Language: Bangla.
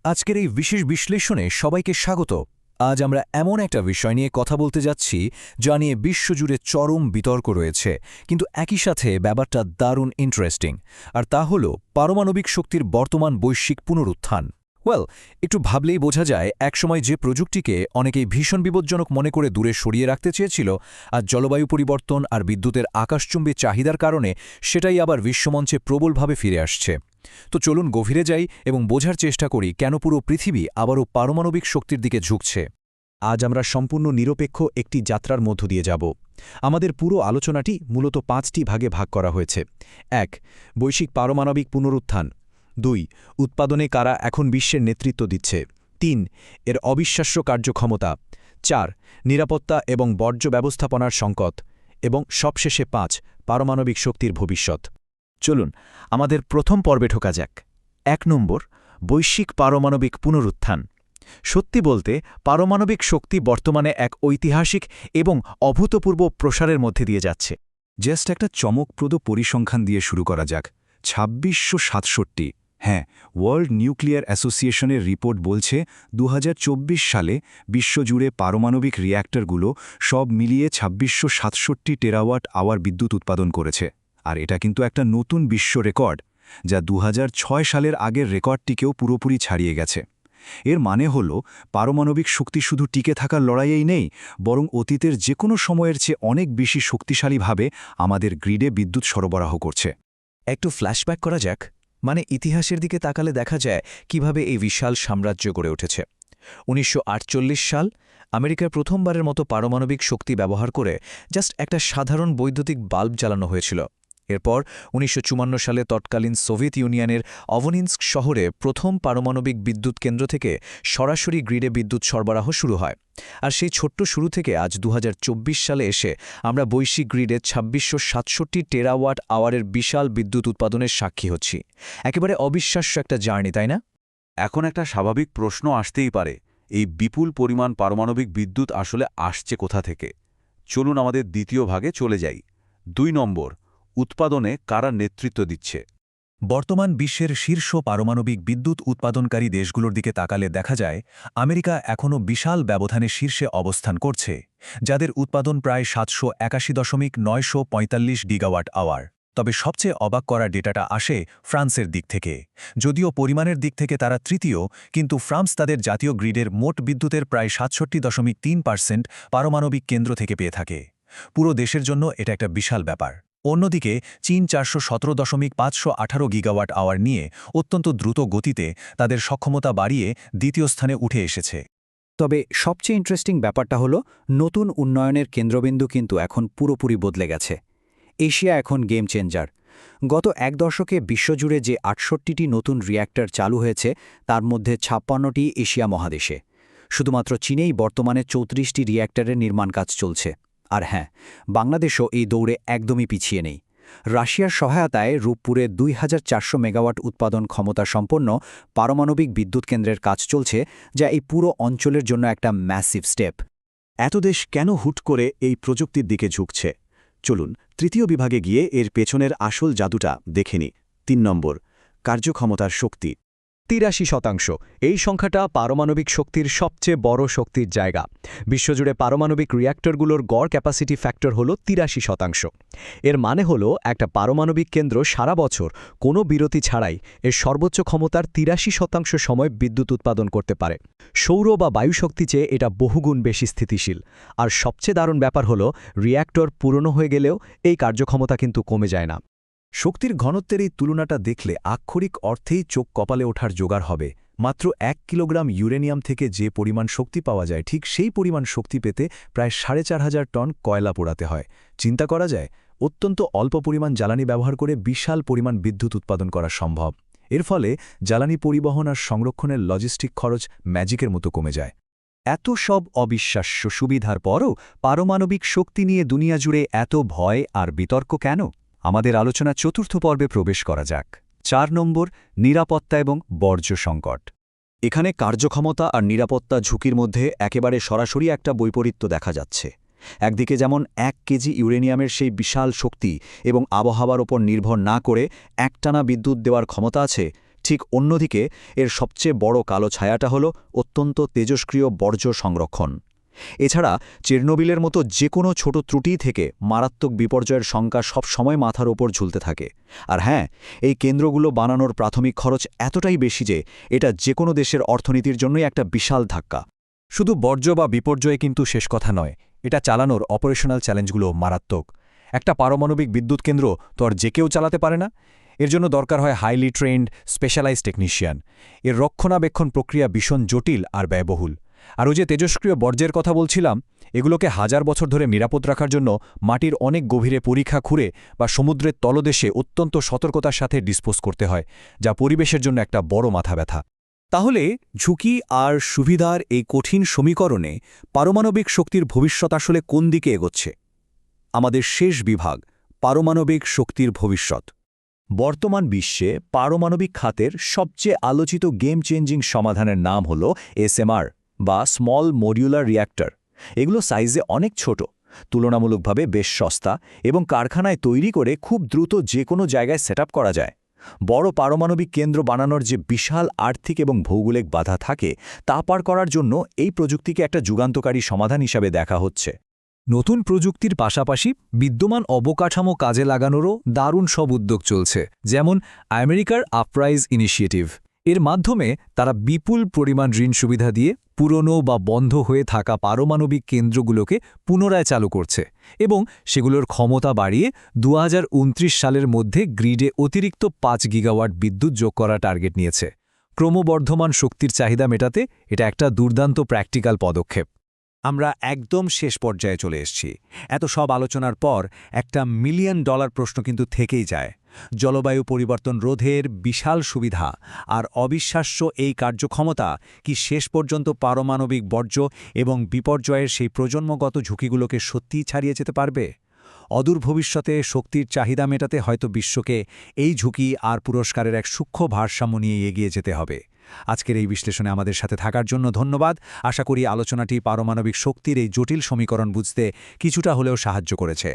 আজকের এই বিশেষ বিশ্লেষণে সবাইকে স্বাগত। আজ আমরা এমন একটা বিষয় নিয়ে কথা বলতে যাচ্ছি যা নিয়ে বিশ্বজুড়ে চরম বিতর্ক রয়েছে, কিন্তু একই সাথে ব্যাপারটা দারুণ ইন্টারেস্টিং। আর তা হল পারমাণবিক শক্তির বর্তমান বৈশ্বিক পুনরুত্থান। একটু ভাবলেই বোঝা যায়, একসময় যে প্রযুক্তিকে অনেকেই ভীষণ বিপজ্জনক মনে করে দূরে সরিয়ে রাখতে চেয়েছিল, আজ জলবায়ু পরিবর্তন আর বিদ্যুতের আকাশচুম্বী চাহিদার কারণে সেটাই আবার বিশ্বমঞ্চে প্রবলভাবে ফিরে আসছে। তো চলুন গভীরে যাই এবং বোঝার চেষ্টা করি কেন পুরো পৃথিবী আবারও পারমাণবিক শক্তির দিকে ঝুঁকছে। আজ আমরা সম্পূর্ণ নিরপেক্ষ একটি যাত্রার মধ্য দিয়ে যাব। আমাদের পুরো আলোচনাটি মূলত 5টি ভাগে ভাগ করা হয়েছে। 1. বৈশ্বিক পারমাণবিক পুনরুত্থান। 2. উৎপাদনে কারা এখন বিশ্বের নেতৃত্ব দিচ্ছে। 3. এর অবিশ্বাস্য কার্যক্ষমতা। 4. নিরাপত্তা এবং বর্জ্য ব্যবস্থাপনার সংকট। এবং সবশেষে 5. পারমাণবিক শক্তির ভবিষ্যৎ। চলুন আমাদের প্রথম পর্বে ঢোকা যাক। 1 নম্বর, বৈশ্বিক পারমাণবিক পুনরুত্থান। সত্যি বলতে পারমাণবিক শক্তি বর্তমানে এক ঐতিহাসিক এবং অভূতপূর্ব প্রসারের মধ্যে দিয়ে যাচ্ছে। জাস্ট একটা চমকপ্রদ পরিসংখ্যান দিয়ে শুরু করা যাক। ২৬৬৭। হ্যাঁ, ওয়ার্ল্ড নিউক্লিয়ার অ্যাসোসিয়েশনের রিপোর্ট বলছে ২০২৪ সালে বিশ্বজুড়ে পারমাণবিক রিয়্যাক্টরগুলো সব মিলিয়ে ২৬৬৭ টেরাওয়াট আওয়ার বিদ্যুৎ উৎপাদন করেছে। আর এটা কিন্তু একটা নতুন বিশ্ব রেকর্ড, যা ২০০৬ সালের আগের রেকর্ডটিকেও পুরোপুরি ছাড়িয়ে গেছে। এর মানে হল পারমাণবিক শক্তি শুধু টিকে থাকার লড়াইয়েই নেই, বরং অতীতের যে কোনো সময়ের চেয়ে অনেক বেশি শক্তিশালীভাবে আমাদের গ্রিডে বিদ্যুৎ সরবরাহ করছে। একটু ফ্ল্যাশব্যাক করা যাক। ইতিহাসের দিকে তাকালে দেখা যায় কিভাবে এই বিশাল সাম্রাজ্য গড়ে উঠেছে। ১৯৪৮ সাল আমেরিকার প্রথমবারের মতো পারমাণবিক শক্তি ব্যবহার করে জাস্ট একটা সাধারণ বৈদ্যুতিক বাল্ব জ্বালানো হয়েছিল। এরপর ১৯৫৪ সালে তৎকালীন সোভিয়েত ইউনিয়নের অভনিন্স্ক শহরে প্রথম পারমাণবিক বিদ্যুৎ কেন্দ্র থেকে সরাসরি গ্রিডে বিদ্যুৎ সরবরাহ শুরু হয়। আর সেই ছোট্ট শুরু থেকে আজ ২০২৪ সালে এসে আমরা বৈশ্বিক গ্রিডে ২৬৬৭ টেরাওয়াট আওয়ারের বিশাল বিদ্যুৎ উৎপাদনের সাক্ষী হচ্ছি। একেবারে অবিশ্বাস্য একটা জার্নি, তাই না? এখন একটা স্বাভাবিক প্রশ্ন আসতেই পারে, এই বিপুল পরিমাণ পারমাণবিক বিদ্যুৎ আসলে আসছে কোথা থেকে? চলুন আমাদের দ্বিতীয় ভাগে চলে যাই। 2 নম্বর, উৎপাদনে কারা নেতৃত্ব দিচ্ছে। বর্তমান বিশ্বের শীর্ষ পারমাণবিক বিদ্যুৎ উৎপাদনকারী দেশগুলোর দিকে তাকালে দেখা যায় আমেরিকা এখনও বিশাল ব্যবধানে শীর্ষে অবস্থান করছে, যাদের উৎপাদন প্রায় ৭৮১.৯৪৫ গিগাওয়াট আওয়ার। তবে সবচেয়ে অবাক করা ডেটাটা আসে ফ্রান্সের দিক থেকে। যদিও পরিমাণের দিক থেকে তারা তৃতীয়, কিন্তু ফ্রান্স তাদের জাতীয় গ্রিডের মোট বিদ্যুতের প্রায় ৬৭.৩% পারমাণবিক কেন্দ্র থেকে পেয়ে থাকে। পুরো দেশের জন্য এটা একটা বিশাল ব্যাপার। অন্যদিকে চীন ৪১৭.৫১৮ গিগাওয়াট আওয়ার নিয়ে অত্যন্ত দ্রুত গতিতে তাদের সক্ষমতা বাড়িয়ে দ্বিতীয় স্থানে উঠে এসেছে। তবে সবচেয়ে ইন্টারেস্টিং ব্যাপারটা হলো, নতুন উন্নয়নের কেন্দ্রবিন্দু কিন্তু এখন পুরোপুরি বদলে গেছে। এশিয়া এখন গেম চেঞ্জার। গত 1 দশকে বিশ্বজুড়ে যে ৬৮টি নতুন রিয়্যাক্টর চালু হয়েছে, তার মধ্যে ৫৬টি এশিয়া মহাদেশে। শুধুমাত্র চীনেই বর্তমানে ৩৪টি রিয়্যাক্টরের নির্মাণ কাজ চলছে। আর হ্যাঁ, বাংলাদেশও এই দৌড়ে একদমই পিছিয়ে নেই। রাশিয়ার সহায়তায় রূপপুরে ২৪০০ মেগাওয়াট উৎপাদন ক্ষমতা সম্পন্ন পারমাণবিক বিদ্যুৎ কেন্দ্রের কাজ চলছে, যা এই পুরো অঞ্চলের জন্য একটা ম্যাসিভ স্টেপ। এত দেশ কেন হুট করে এই প্রযুক্তির দিকে ঝুঁকছে? চলুন তৃতীয় বিভাগে গিয়ে এর পেছনের আসল জাদুটা দেখে নিই। ৩ নম্বর, কার্যক্ষমতার শক্তি। ৮৩%। এই সংখ্যাটা পারমাণবিক শক্তির সবচেয়ে বড় শক্তির জায়গা। বিশ্বজুড়ে পারমাণবিক রিয়্যাক্টরগুলোর গড় ক্যাপাসিটি ফ্যাক্টর হল ৮৩%। এর মানে হলো একটা পারমাণবিক কেন্দ্র সারা বছর কোনো বিরতি ছাড়াই এর সর্বোচ্চ ক্ষমতার ৮৩% সময় বিদ্যুৎ উৎপাদন করতে পারে। সৌর বা বায়ুশক্তি চেয়ে এটা বহুগুণ বেশি স্থিতিশীল। আর সবচেয়ে দারুণ ব্যাপার হলো, রিয়্যাক্টর পুরনো হয়ে গেলেও এই কার্যক্ষমতা কিন্তু কমে যায় না। শক্তির ঘনত্বের এই তুলনাটা দেখলে আক্ষরিক অর্থেই চোখ কপালে ওঠার জোগাড় হবে। মাত্র ১ কিলোগ্রাম ইউরেনিয়াম থেকে যে পরিমাণ শক্তি পাওয়া যায়, ঠিক সেই পরিমাণ শক্তি পেতে প্রায় ৪,৫০০ টন কয়লা পোড়াতে হয়। চিন্তা করা যায়, অত্যন্ত অল্প পরিমাণ জ্বালানি ব্যবহার করে বিশাল পরিমাণ বিদ্যুৎ উৎপাদন করা সম্ভব। এর ফলে জ্বালানি পরিবহন আর সংরক্ষণের লজিস্টিক খরচ ম্যাজিকের মতো কমে যায়। এত সব অবিশ্বাস্য সুবিধার পরও পারমাণবিক শক্তি নিয়ে দুনিয়া জুড়ে এত ভয় আর বিতর্ক কেন? আমাদের আলোচনা চতুর্থ পর্বে প্রবেশ করা যাক। ৪ নম্বর, নিরাপত্তা এবং বর্জ্য সংকট। এখানে কার্যক্ষমতা আর নিরাপত্তা ঝুঁকির মধ্যে একেবারে সরাসরি একটা বৈপরীত্য দেখা যাচ্ছে। একদিকে যেমন ১ কেজি ইউরেনিয়ামের সেই বিশাল শক্তি এবং আবহাওয়ার ওপর নির্ভর না করে একটানা বিদ্যুৎ দেওয়ার ক্ষমতা আছে, ঠিক অন্যদিকে এর সবচেয়ে বড় কালো ছায়াটা হল অত্যন্ত তেজস্ক্রিয় বর্জ্য সংরক্ষণ। এছাড়া চেরনোবিলের মতো যে কোনো ছোট ত্রুটি থেকে মারাত্মক বিপর্যয়ের শঙ্কা সবসময় মাথার ওপর ঝুলতে থাকে। আর হ্যাঁ, এই কেন্দ্রগুলো বানানোর প্রাথমিক খরচ এতটাই বেশি যে এটা যে কোনো দেশের অর্থনীতির জন্যই একটা বিশাল ধাক্কা। শুধু বর্জ্য বা বিপর্যয়ে কিন্তু শেষ কথা নয়, এটা চালানোর অপারেশনাল চ্যালেঞ্জগুলো মারাত্মক। একটা পারমাণবিক বিদ্যুৎ কেন্দ্র তো আর যে কেউ চালাতে পারে না। এর জন্য দরকার হয় হাইলি ট্রেন্ড স্পেশালাইজ টেকনিশিয়ান। এর রক্ষণাবেক্ষণ প্রক্রিয়া ভীষণ জটিল আর ব্যয়বহুল। আর ওই যে তেজস্ক্রিয় বর্জ্যের কথা বলছিলাম, এগুলোকে হাজার বছর ধরে নিরাপদ রাখার জন্য মাটির অনেক গভীরে পরীক্ষা খুঁড়ে বা সমুদ্রের তলদেশে অত্যন্ত সতর্কতার সাথে ডিসপোজ করতে হয়, যা পরিবেশের জন্য একটা বড় মাথা ব্যথা। তাহলে ঝুঁকি আর সুবিধার এই কঠিন সমীকরণে পারমাণবিক শক্তির ভবিষ্যৎ আসলে কোন দিকে এগোচ্ছে? আমাদের শেষ বিভাগ, পারমাণবিক শক্তির ভবিষ্যৎ। বর্তমান বিশ্বে পারমাণবিক খাতের সবচেয়ে আলোচিত গেম চেঞ্জিং সমাধানের নাম হল এসএমআর বা স্মল মডিউলার রিয়্যাক্টর। এগুলো সাইজে অনেক ছোট, তুলনামূলকভাবে বেশ সস্তা এবং কারখানায় তৈরি করে খুব দ্রুত যে কোনো জায়গায় সেট করা যায়। বড় পারমাণবিক কেন্দ্র বানানোর যে বিশাল আর্থিক এবং ভৌগোলিক বাধা থাকে তা পার করার জন্য এই প্রযুক্তিকে একটা যুগান্তকারী সমাধান হিসাবে দেখা হচ্ছে। নতুন প্রযুক্তির পাশাপাশি বিদ্যমান অবকাঠামো কাজে লাগানোরও দারুণ সব উদ্যোগ চলছে, যেমন আমেরিকার আপরাইজ ইনিশিয়েটিভ। এর মাধ্যমে তারা বিপুল পরিমাণ ঋণ সুবিধা দিয়ে পুরনো বা বন্ধ হয়ে থাকা পারমাণবিক কেন্দ্রগুলোকে পুনরায় চালু করছে এবং সেগুলোর ক্ষমতা বাড়িয়ে 2029 সালের মধ্যে গ্রিডে অতিরিক্ত 5 গিগাওয়াট বিদ্যুৎ যোগ করার টার্গেট নিয়েছে। ক্রমবর্ধমান শক্তির চাহিদা মেটাতে এটা একটা দুর্দান্ত প্র্যাকটিক্যাল পদক্ষেপ। আমরা একদম শেষ পর্যায়ে চলে এসেছি। এত সব আলোচনার পর একটা $1 মিলিয়ন প্রশ্ন কিন্তু থেকেই যায়। জলবায়ু পরিবর্তন রোধের বিশাল সুবিধা আর অবিশ্বাস্য এই কার্যক্ষমতা কি শেষ পর্যন্ত পারমাণবিক বর্জ্য এবং বিপর্যয়ের সেই প্রজন্মগত ঝুঁকিগুলোকে সত্যিই ছাড়িয়ে যেতে পারবে? অদূর ভবিষ্যতে শক্তির চাহিদা মেটাতে হয়তো বিশ্বকে এই ঝুঁকি আর পুরস্কারের এক সূক্ষ্ম ভারসাম্য নিয়ে এগিয়ে যেতে হবে। আজকের এই বিশ্লেষণে আমাদের সাথে থাকার জন্য ধন্যবাদ। আশা করি আলোচনাটি পারমাণবিক শক্তির এই জটিল সমীকরণ বুঝতে কিছুটা হলেও সাহায্য করেছে।